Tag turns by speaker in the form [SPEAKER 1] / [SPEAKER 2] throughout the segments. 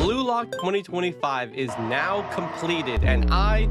[SPEAKER 1] Blue Lock 2025 is now completed, and I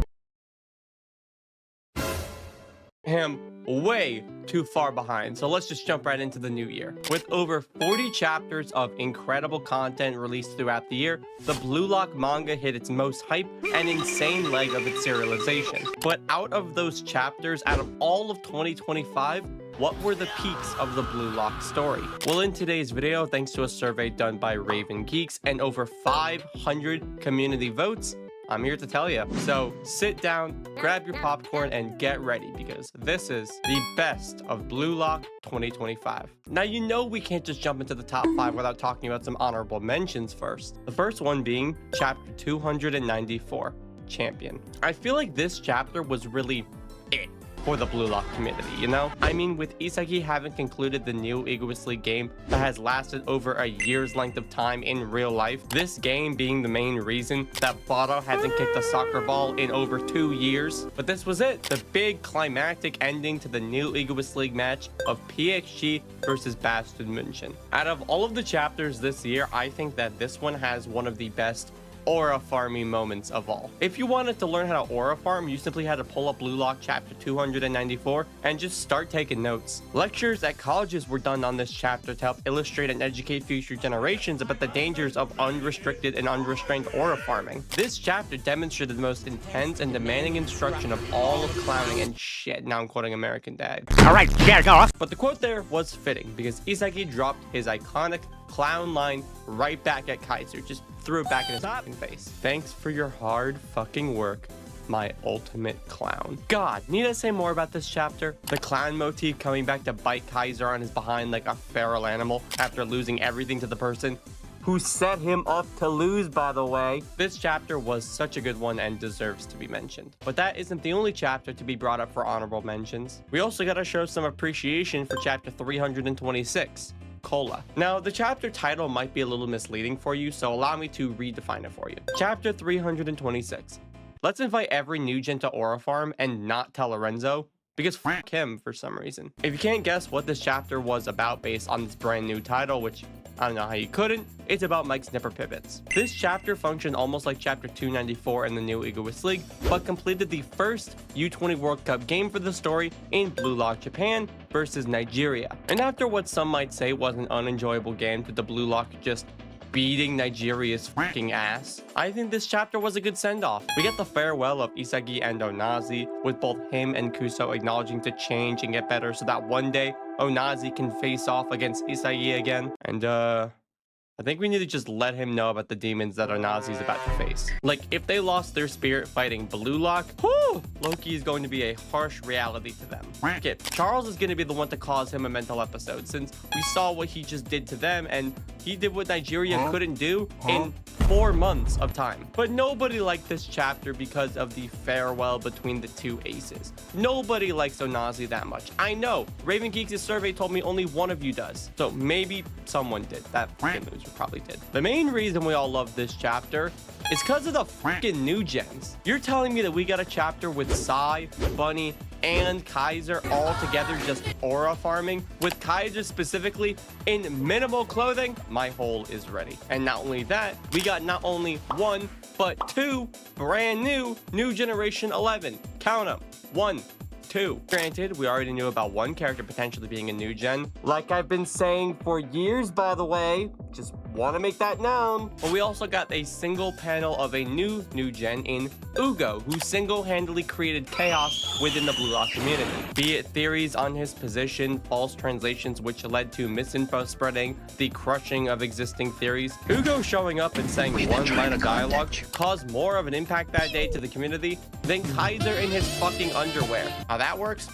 [SPEAKER 1] am way too far behind, so let's just jump right into the new year. With over 40 chapters of incredible content released throughout the year, the Blue Lock manga hit its most hype and insane leg of its serialization. But out of those chapters, out of all of 2025, what were the peaks of the Blue Lock story? Well, in today's video, thanks to a survey done by Raven Geeks and over 500 community votes, I'm here to tell you. So sit down, grab your popcorn, and get ready, because this is the best of Blue Lock 2025. Now, you know we can't just jump into the top 5 without talking about some honorable mentions first. The first one being chapter 294, Champion. I feel like this chapter was really it for the Blue Lock community, you know? I mean, with Isagi having concluded the new Egoist League game that has lasted over a year's length of time in real life, this game being the main reason that Bado hasn't kicked a soccer ball in over 2 years. But this was it, the big climactic ending to the new Egoist League match of PXG versus Bastard München. Out of all of the chapters this year, I think that this one has one of the best aura farming moments of all. If you wanted to learn how to aura farm, you simply had to pull up Blue Lock chapter 294 and just start taking notes. Lectures at colleges were done on this chapter to help illustrate and educate future generations about the dangers of unrestricted and unrestrained aura farming. This chapter demonstrated the most intense and demanding instruction of all of clowning and shit. Now I'm quoting American Dad. All right, you gotta go off. But the quote there was fitting because Isagi dropped his iconic clown line right back at Kaiser, just threw it back in his fucking face. Thanks for your hard fucking work, my ultimate clown. God, need I say more about this chapter? The clown motif coming back to bite Kaiser on his behind like a feral animal after losing everything to the person who set him up to lose, by the way. This chapter was such a good one and deserves to be mentioned. But that isn't the only chapter to be brought up for honorable mentions. We also gotta show some appreciation for chapter 326. Cola. Now, the chapter title might be a little misleading for you, so allow me to redefine it for you. Chapter 326. Let's invite every new gen to Aura Farm and not tell Lorenzo, because f*** him for some reason. If you can't guess what this chapter was about based on this brand new title, which I don't know how you couldn't, it's about Mike's Nipper Pivots. This chapter functioned almost like chapter 294 in the new Egoist League, but completed the first U20 World Cup game for the story in Blue Lock Japan versus Nigeria. And after what some might say was an unenjoyable game to the Blue Lock just beating Nigeria's fucking ass, I think this chapter was a good send-off. We get the farewell of Isagi and Onazi, with both him and Kuso acknowledging to change and get better so that one day Onazi can face off against Isagi again. And I think we need to just let him know about the demons that Onazi's about to face. Like, if they lost their spirit fighting Blue Lock, whew, Loki is going to be a harsh reality to them. Okay, Charles is going to be the one to cause him a mental episode, since we saw what he just did to them, and he did what Nigeria couldn't do in 4 months of time. But nobody liked this chapter because of the farewell between the two aces. Nobody likes Onazi that much. I know, Raven Geeks' survey told me only one of you does, so maybe someone did. That fucking loser probably did. The main reason we all love this chapter is because of the fucking new gens. You're telling me that we got a chapter with Sai, Bunny, and Kaiser all together just aura farming, with Kaiser specifically in minimal clothing? My hole is ready. And not only that, we got not only 1 but 2 brand new generation 11. Count them. 1, 2. Granted, we already knew about one character potentially being a new gen, like I've been saying for years, by the way. Just want to make that known. But we also got a single panel of a new gen in Ugo, who single-handedly created chaos within the Blue Lock community. Be it theories on his position, false translations which led to misinfo spreading, the crushing of existing theories, Ugo showing up and saying one line of dialogue caused more of an impact that day to the community than Kaiser in his fucking underwear. How that works?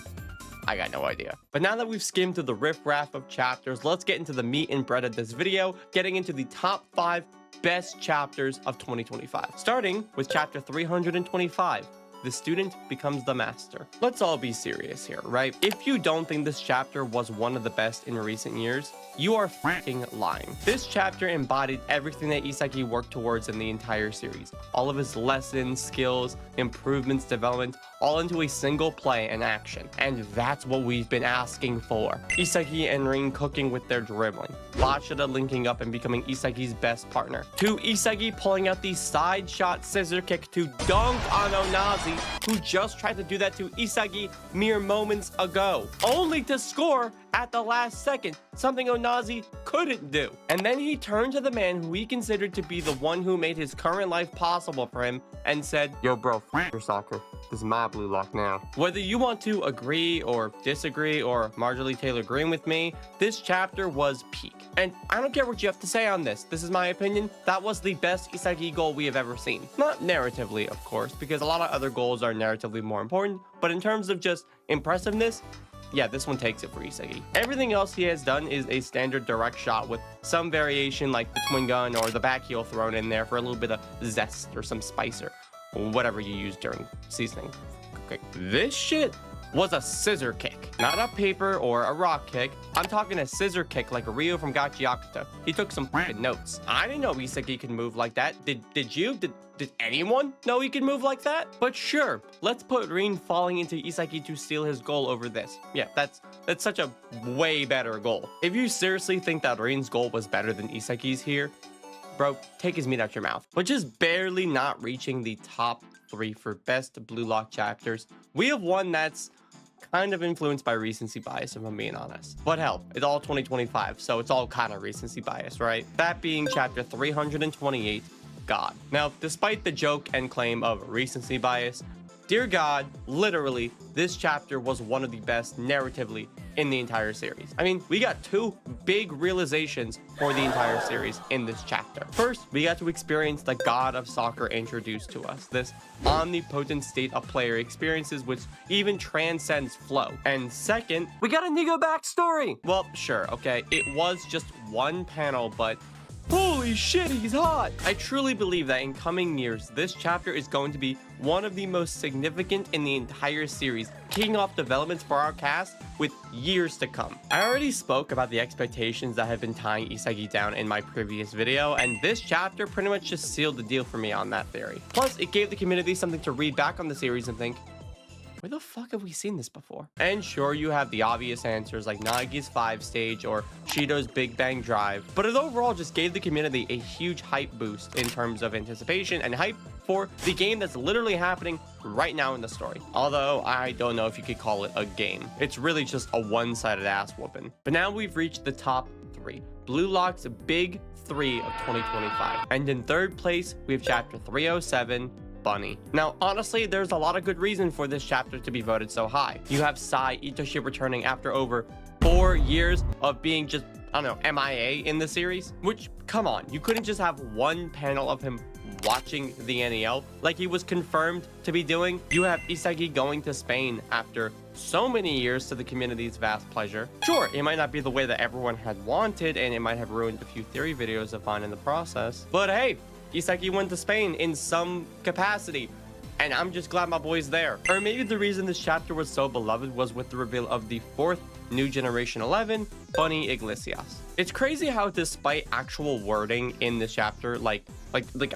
[SPEAKER 1] I got no idea. But now that we've skimmed through the riff-raff of chapters, let's get into the meat and bread of this video, getting into the top 5 best chapters of 2025. Starting with chapter 325, the student becomes the master. Let's all be serious here, right? If you don't think this chapter was one of the best in recent years, you are fucking lying. This chapter embodied everything that Isagi worked towards in the entire series. All of his lessons, skills, improvements, development, all into a single play and action. And that's what we've been asking for. Isagi and Rin cooking with their dribbling. Bachata linking up and becoming Isagi's best partner. To Isagi pulling out the side shot scissor kick to dunk on Onazi, who just tried to do that to Isagi mere moments ago, only to score at the last second, something Onazi couldn't do. And then he turned to the man who he considered to be the one who made his current life possible for him and said, "Yo bro, f your soccer. This is my blue lock now." Whether you want to agree or disagree or marginally Taylor Green with me, this chapter was peak. And I don't care what you have to say on this. This is my opinion. That was the best Isagi goal we have ever seen. Not narratively, of course, because a lot of other goals are narratively more important, but in terms of just impressiveness, yeah, this one takes it for Isagi. Everything else he has done is a standard direct shot with some variation like the twin gun or the back heel thrown in there for a little bit of zest or some spice or whatever you use during seasoning. Okay, this shit was a scissor kick, not a paper or a rock kick. I'm talking a scissor kick like Ryo from Gachiakuta. He took some fucking notes. I didn't know Isagi could move like that. Did you? Did anyone know he could move like that? But sure, let's put Rin falling into Isagi to steal his goal over this. Yeah, that's such a way better goal. If you seriously think that Rin's goal was better than Isagi's here, bro, take his meat out your mouth. But just barely not reaching the top 3 for best Blue Lock chapters, we have one that's kind of influenced by recency bias, if I'm being honest. But hell, it's all 2025, so it's all kind of recency bias, right? That being chapter 328, God. Now, despite the joke and claim of recency bias, dear God, literally, this chapter was one of the best narratively in the entire series. I mean, we got 2 big realizations for the entire series in this chapter. First, we got to experience the god of soccer introduced to us, this omnipotent state of player experiences which even transcends flow. And second, we got a Nigo backstory. Well, sure, okay, it was just one panel, but holy shit, he's hot! I truly believe that in coming years, this chapter is going to be one of the most significant in the entire series, kicking off developments for our cast with years to come. I already spoke about the expectations that have been tying Isagi down in my previous video, and this chapter pretty much just sealed the deal for me on that theory. Plus, it gave the community something to read back on the series and think, where the fuck have we seen this before? And sure, you have the obvious answers like Nagi's 5 stage or Shido's Big Bang Drive, but it overall just gave the community a huge hype boost in terms of anticipation and hype for the game that's literally happening right now in the story. Although, I don't know if you could call it a game. It's really just a one-sided ass whooping. But now we've reached the top 3. Blue Lock's big 3 of 2025. And in 3rd place, we have chapter 307, Bunny. Now, honestly, there's a lot of good reason for this chapter to be voted so high. You have Sai Itoshi returning after over 4 years of being just, I don't know, MIA in the series. Which, come on, you couldn't just have one panel of him watching the NEL like he was confirmed to be doing. You have Isagi going to Spain after so many years to the community's vast pleasure. Sure, it might not be the way that everyone had wanted, and it might have ruined a few theory videos of mine in the process. But hey, Isagi went to Spain in some capacity, and I'm just glad my boy's there. Or maybe the reason this chapter was so beloved was with the reveal of the 4th New Generation 11, Bunny Iglesias. It's crazy how despite actual wording in this chapter, like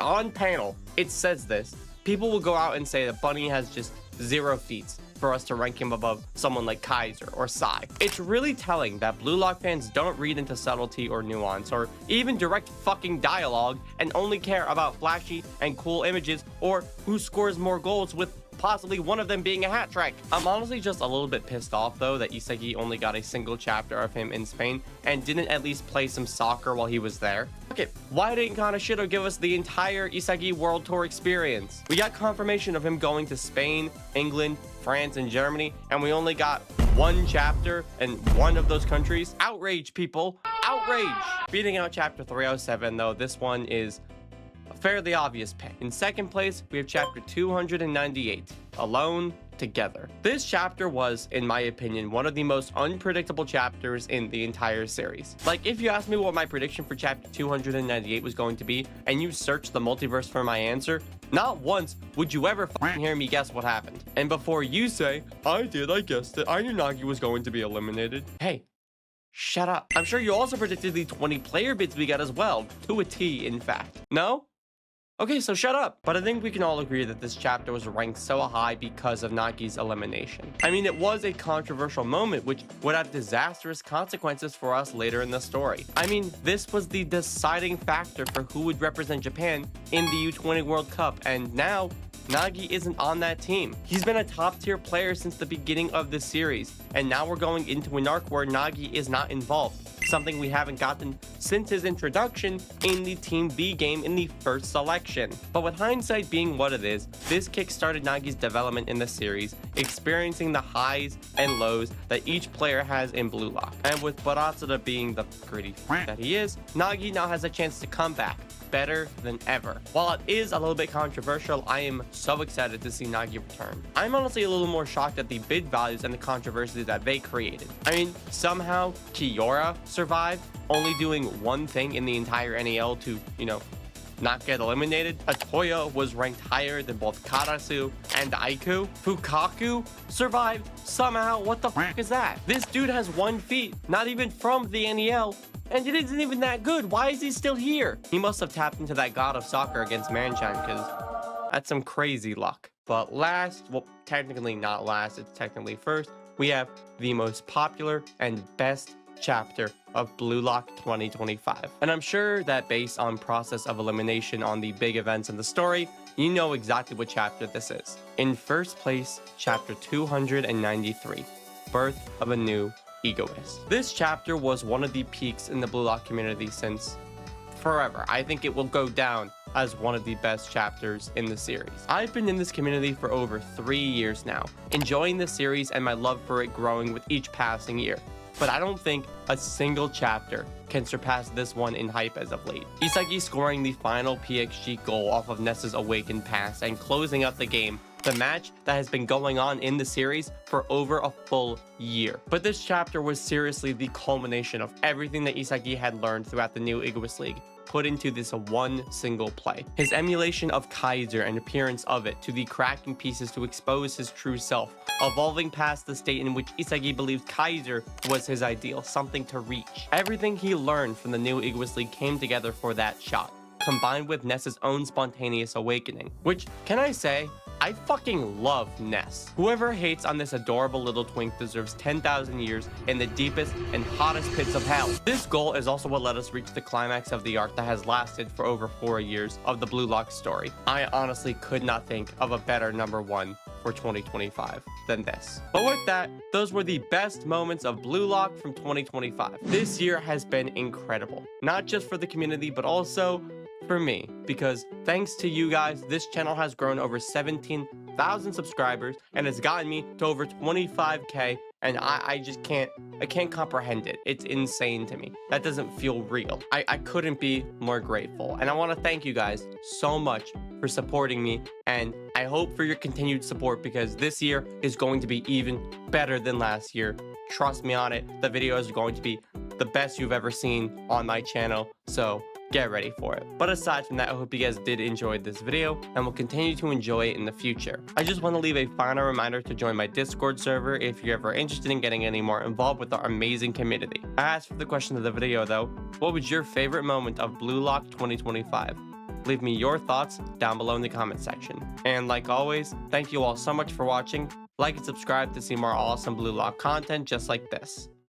[SPEAKER 1] on panel, it says this, people will go out and say that Bunny has just 0 feats for us to rank him above someone like Kaiser or Sai. It's really telling that Blue Lock fans don't read into subtlety or nuance or even direct fucking dialogue and only care about flashy and cool images or who scores more goals, with possibly one of them being a hat trick. I'm honestly just a little bit pissed off though that Isagi only got a single chapter of him in Spain and didn't at least play some soccer while he was there. Okay, why didn't Kaneshiro give us the entire Isagi World Tour experience? We got confirmation of him going to Spain, England, France, and Germany, and we only got 1 chapter in one of those countries. Outrage, people, outrage! Beating out chapter 307 though, this one is a fairly obvious pick. In 2nd place, we have chapter 298, Alone together. This chapter was, in my opinion, one of the most unpredictable chapters in the entire series. Like, if you asked me what my prediction for chapter 298 was going to be, and you searched the multiverse for my answer, not once would you ever hear me guess what happened. And before you say, I guessed it, I knew Nagi was going to be eliminated. Hey, shut up. I'm sure you also predicted the 20 player bids we got as well, to a T in fact. No? Okay, so shut up. But I think we can all agree that this chapter was ranked so high because of Nagi's elimination. I mean, it was a controversial moment which would have disastrous consequences for us later in the story. I mean, this was the deciding factor for who would represent Japan in the U20 World Cup, and now Nagi isn't on that team. He's been a top tier player since the beginning of the series, and now we're going into an arc where Nagi is not involved, something we haven't gotten since his introduction in the Team B game in the first selection. But with hindsight being what it is, this kickstarted Nagi's development in the series, experiencing the highs and lows that each player has in Blue Lock. And with Barasada being the gritty that he is, Nagi now has a chance to come back better than ever. While it is a little bit controversial, I am so excited to see Nagi return. I'm honestly a little more shocked at the bid values and the controversies that they created. I mean, somehow Kiora survived, only doing one thing in the entire NEL to, not get eliminated. Atoya was ranked higher than both Karasu and Aiku. Fukaku survived somehow. What the f is that? This dude has 1 feat, not even from the NEL, and it isn't even that good. Why is he still here? He must have tapped into that god of soccer against Manchan, because that's some crazy luck. But last, well, technically not last, it's technically first, we have the most popular and best chapter of Blue Lock 2025. And I'm sure that based on process of elimination on the big events in the story, you know exactly what chapter this is. In first place, chapter 293, Birth of a New Egoist. This chapter was one of the peaks in the Blue Lock community since forever. I think it will go down as one of the best chapters in the series. I've been in this community for over 3 years now, enjoying the series and my love for it growing with each passing year. But I don't think a single chapter can surpass this one in hype as of late. Isagi scoring the final PXG goal off of Nessa's awakened pass and closing out the game, the match that has been going on in the series for over a full year. But this chapter was seriously the culmination of everything that Isagi had learned throughout the new Egoist League, put into this one single play. His emulation of Kaiser and appearance of it to the cracking pieces to expose his true self, evolving past the state in which Isagi believed Kaiser was his ideal, something to reach. Everything he learned from the new Egoist League came together for that shot, combined with Ness's own spontaneous awakening, which, can I say, I fucking love Ness. Whoever hates on this adorable little twink deserves 10,000 years in the deepest and hottest pits of hell. This goal is also what let us reach the climax of the arc that has lasted for over 4 years of the Blue Lock story. I honestly could not think of a better #1 for 2025 than this. But with that, those were the best moments of Blue Lock from 2025. This year has been incredible, not just for the community, but also for me, because thanks to you guys, this channel has grown over 17,000 subscribers and has gotten me to over 25k, and I just can't comprehend it. It's insane to me. That doesn't feel real. I couldn't be more grateful, and I want to thank you guys so much for supporting me, and I hope for your continued support, because this year is going to be even better than last year. Trust me on it. The videos are going to be the best you've ever seen on my channel, so get ready for it. But aside from that, I hope you guys did enjoy this video and will continue to enjoy it in the future. I just want to leave a final reminder to join my Discord server if you're ever interested in getting any more involved with our amazing community. I asked for the question of the video though, what was your favorite moment of Blue Lock 2025? Leave me your thoughts down below in the comment section. And like always, thank you all so much for watching. Like and subscribe to see more awesome Blue Lock content just like this.